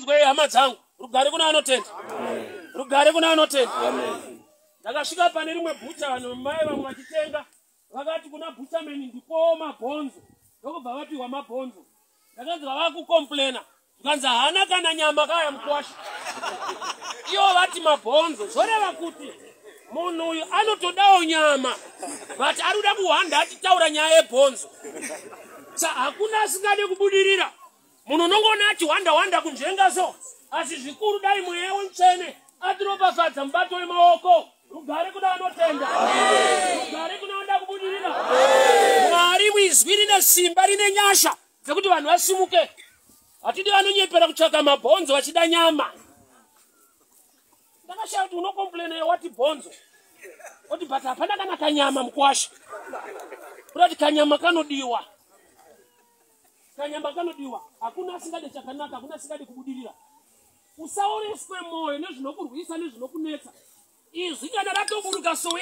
Ngwe hama dzangu rugare kuna anotenda. Rugare kuna anotenda. Ndakasvika pane rimwe bhucha vanhu mai vamwe vachitenga vakati kuna bhuchameni ndipo mabhonzo. Ndokubva vapiwa mabhonzo. Ndakanzi vava kukomplena. Ndikanzi hana kana nyama kaya mukwashi. Iyo vati mabhonzo. Zvoreva kuti munhu uyu anotodawo nyama. But arikuda kuhanda achitaura nyaya yebhonzo. Hakuna asingade kubudirira. Munhu unongona achihwanda kunzvenga so. Asi zvikuru dai mweya wemtsvene atiropafadza mubato wemaoko. Rugare kuna anotenda. Rugare kuna wanda kubudirira. Mwari mwizwi rine simba rine nyasha dzekuti vanhu vasimuke. Hatidi vanonyepera kutsvaka mabhonzo vachida nyama. Ndakashaya kuti unokomplena wati bhonzo. Kuti but hapana kana kanyama mukwasha. Kuti kanyama kanodiwa. Kanyama kanodiwa. Hakuna asingade chakanaka, hakuna asingade kubudirira. Usaoreswe moyo nezvinokurwisa nezvinokunetsa. Izwi kana ratoburuka so